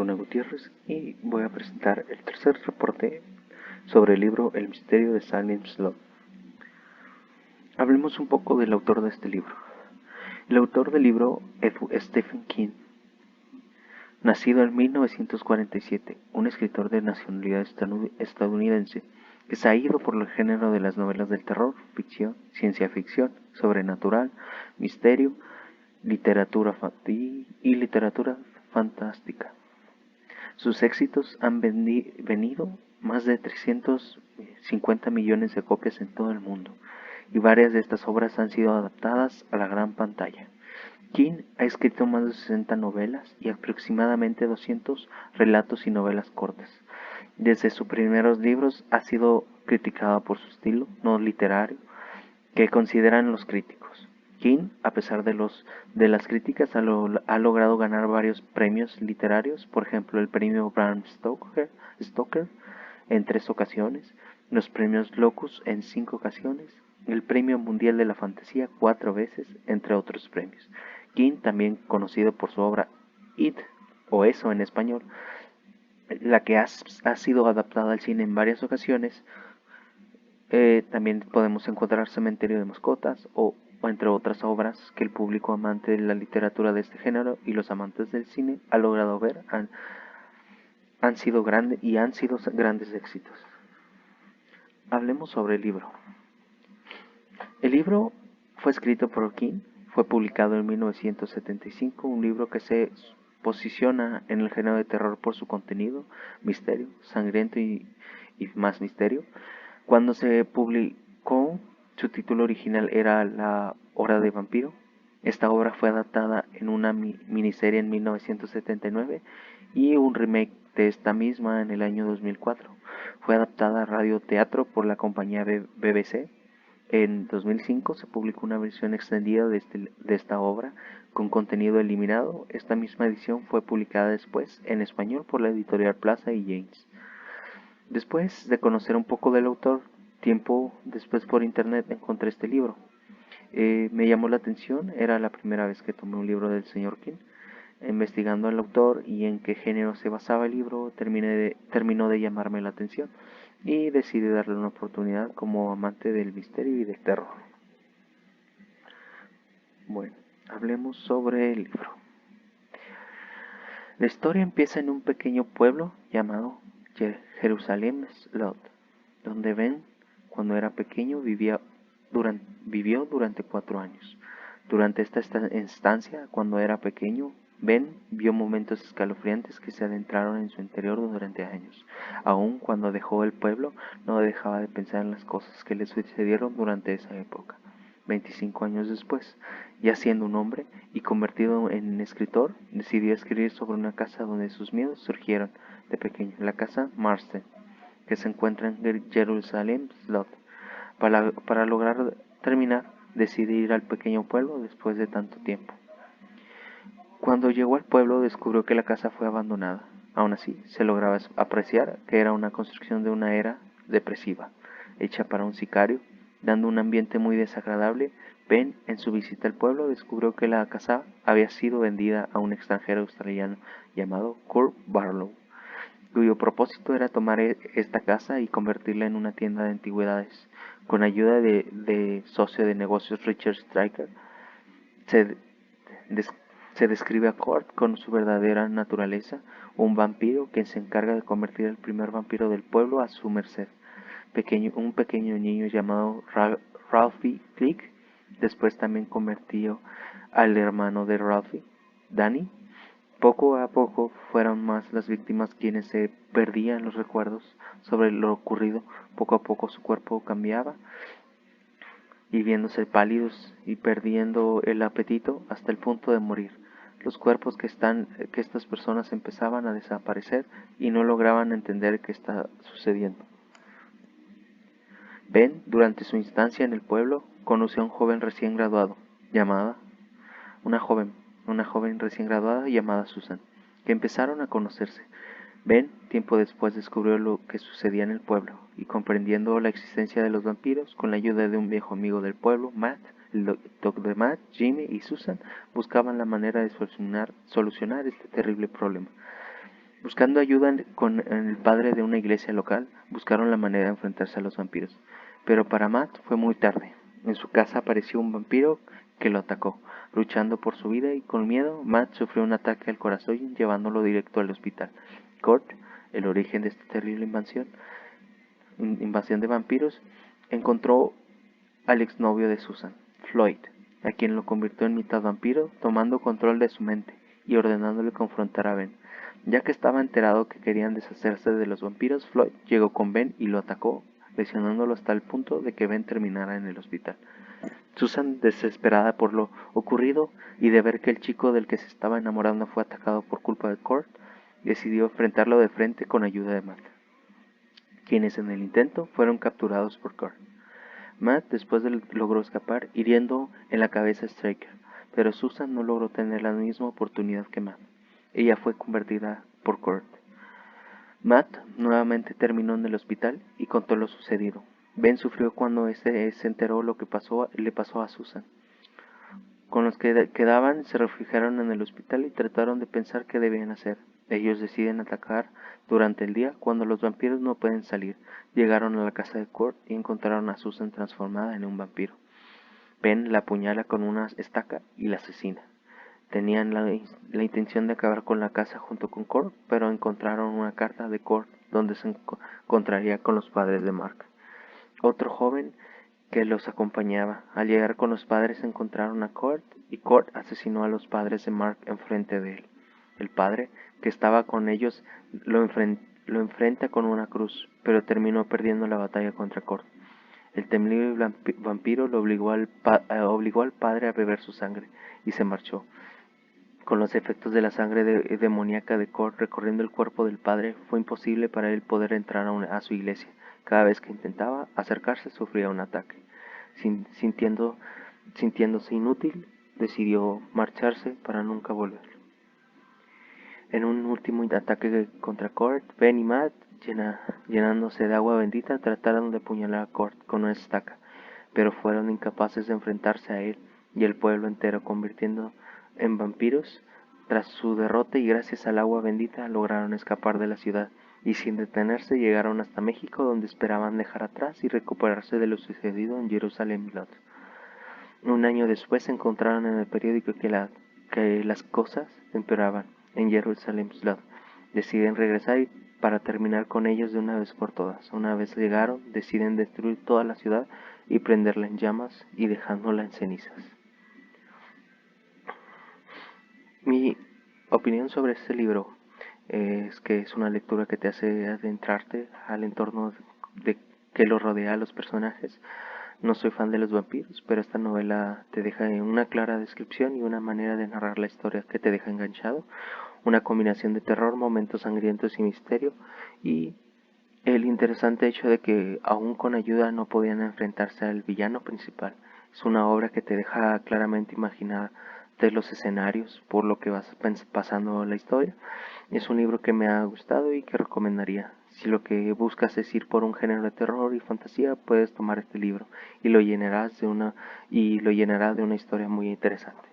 Luna Gutiérrez y voy a presentar el tercer reporte sobre el libro El misterio de Salem Slot. Hablemos un poco del autor de este libro. El autor del libro es Stephen King, nacido en 1947, un escritor de nacionalidad estadounidense que se ha ido por el género de las novelas del terror, ficción, ciencia ficción, sobrenatural, misterio, literatura fantástica. Sus éxitos han vendido más de 350 millones de copias en todo el mundo, y varias de estas obras han sido adaptadas a la gran pantalla. King ha escrito más de 60 novelas y aproximadamente 200 relatos y novelas cortas. Desde sus primeros libros ha sido criticado por su estilo no literario, que consideran los críticos. King, a pesar de las críticas, ha logrado ganar varios premios literarios, por ejemplo el premio Bram Stoker en 3 ocasiones, los premios Locus en 5 ocasiones, el premio Mundial de la Fantasía 4 veces, entre otros premios. King, también conocido por su obra It, o Eso en español, la que ha sido adaptada al cine en varias ocasiones. También podemos encontrar Cementerio de Mascotas o entre otras obras que el público amante de la literatura de este género y los amantes del cine ha logrado ver, han sido grandes éxitos. Hablemos sobre el libro. El libro fue escrito por King, fue publicado en 1975, un libro que se posiciona en el género de terror por su contenido, misterio, sangriento y más misterio. Cuando se publicó, su título original era La Hora de Vampiro. Esta obra fue adaptada en una miniserie en 1979 y un remake de esta misma en el año 2004. Fue adaptada a radioteatro por la compañía BBC. En 2005 se publicó una versión extendida de esta obra con contenido eliminado. Esta misma edición fue publicada después en español por la editorial Plaza y James. Después de conocer un poco del autor, tiempo después por internet encontré este libro. Me llamó la atención, era la primera vez que tomé un libro del señor King. Investigando al autor y en qué género se basaba el libro, terminó de llamarme la atención y decidí darle una oportunidad como amante del misterio y del terror. Bueno, hablemos sobre el libro. La historia empieza en un pequeño pueblo llamado Jerusalem Slot, donde Ben, cuando era pequeño, vivió durante 4 años. Durante esta estancia, cuando era pequeño, Ben vio momentos escalofriantes que se adentraron en su interior durante años. Aun cuando dejó el pueblo, no dejaba de pensar en las cosas que le sucedieron durante esa época. 25 años después, ya siendo un hombre y convertido en escritor, decidió escribir sobre una casa donde sus miedos surgieron de pequeño, la casa Marsden, que se encuentra en Jerusalem Slot. Para lograr terminar, decidió ir al pequeño pueblo después de tanto tiempo. Cuando llegó al pueblo, descubrió que la casa fue abandonada. Aún así, se lograba apreciar que era una construcción de una era depresiva, hecha para un sicario, dando un ambiente muy desagradable. Ben, en su visita al pueblo, descubrió que la casa había sido vendida a un extranjero australiano llamado Kurt Barlow, cuyo propósito era tomar esta casa y convertirla en una tienda de antigüedades. Con ayuda de socio de negocios Richard Striker, se describe a Kurt con su verdadera naturaleza, un vampiro que se encarga de convertir al primer vampiro del pueblo a su merced. Un pequeño niño llamado Ralphie Click, después también convirtió al hermano de Ralphie, Danny. Poco a poco fueron más las víctimas quienes se perdían los recuerdos sobre lo ocurrido. Poco a poco su cuerpo cambiaba y viéndose pálidos y perdiendo el apetito hasta el punto de morir. Los cuerpos que estas personas empezaban a desaparecer y no lograban entender qué está sucediendo. Ben, durante su estancia en el pueblo, conoció a un joven recién graduado, una joven recién graduada llamada Susan, que empezaron a conocerse. Ben, tiempo después, descubrió lo que sucedía en el pueblo, y comprendiendo la existencia de los vampiros, con la ayuda de un viejo amigo del pueblo, Matt, el Dr. Matt, Jimmy y Susan buscaban la manera de solucionar este terrible problema. Buscando ayuda con el padre de una iglesia local, buscaron la manera de enfrentarse a los vampiros. Pero para Matt fue muy tarde. En su casa apareció un vampiro que lo atacó. Luchando por su vida y con miedo, Matt sufrió un ataque al corazón llevándolo directo al hospital. Kurt, el origen de esta terrible invasión de vampiros, encontró al exnovio de Susan, Floyd, a quien lo convirtió en mitad vampiro, tomando control de su mente y ordenándole confrontar a Ben. Ya que estaba enterado que querían deshacerse de los vampiros, Floyd llegó con Ben y lo atacó, lesionándolo hasta el punto de que Ben terminara en el hospital. Susan, desesperada por lo ocurrido y de ver que el chico del que se estaba enamorando fue atacado por culpa de Kurt, decidió enfrentarlo de frente con ayuda de Matt, quienes en el intento fueron capturados por Kurt. Matt después logró escapar, hiriendo en la cabeza a Straker, pero Susan no logró tener la misma oportunidad que Matt. Ella fue convertida por Kurt. Matt nuevamente terminó en el hospital y contó lo sucedido. Ben sufrió cuando se enteró lo que le pasó a Susan. Con los que quedaban se refugiaron en el hospital y trataron de pensar qué debían hacer. Ellos deciden atacar durante el día cuando los vampiros no pueden salir. Llegaron a la casa de Kurt y encontraron a Susan transformada en un vampiro. Ben la apuñala con una estaca y la asesina. Tenían la intención de acabar con la casa junto con Kurt, pero encontraron una carta de Kurt donde se encontraría con los padres de Mark, otro joven que los acompañaba. Al llegar con los padres encontraron a Kurt y Kurt asesinó a los padres de Mark enfrente de él. El padre, que estaba con ellos, lo enfrenta con una cruz, pero terminó perdiendo la batalla contra Kurt. El temible vampiro lo obligó al padre a beber su sangre y se marchó. Con los efectos de la sangre demoníaca de Kurt recorriendo el cuerpo del padre, fue imposible para él poder entrar a su iglesia. Cada vez que intentaba acercarse sufría un ataque. Sintiéndose inútil, decidió marcharse para nunca volver. En un último ataque contra Kurt, Ben y Matt, llenándose de agua bendita, trataron de apuñalar a Kurt con una estaca, pero fueron incapaces de enfrentarse a él y el pueblo entero, convirtiendo en vampiros. Tras su derrota y gracias al agua bendita lograron escapar de la ciudad y sin detenerse llegaron hasta México, donde esperaban dejar atrás y recuperarse de lo sucedido en Jerusalem. Un año después encontraron en el periódico que las cosas empeoraban en Jerusalem. Deciden regresar para terminar con ellos de una vez por todas. Una vez llegaron, deciden destruir toda la ciudad y prenderla en llamas y dejándola en cenizas. Mi opinión sobre este libro es que es una lectura que te hace adentrarte al entorno que lo rodea a los personajes. No soy fan de los vampiros, pero esta novela te deja una clara descripción y una manera de narrar la historia que te deja enganchado. Una combinación de terror, momentos sangrientos y misterio, y el interesante hecho de que aún con ayuda no podían enfrentarse al villano principal. Es una obra que te deja claramente imaginar de los escenarios por lo que vas pasando la historia. Es un libro que me ha gustado y que recomendaría. Si lo que buscas es ir por un género de terror y fantasía, puedes tomar este libro y lo llenará de una historia muy interesante.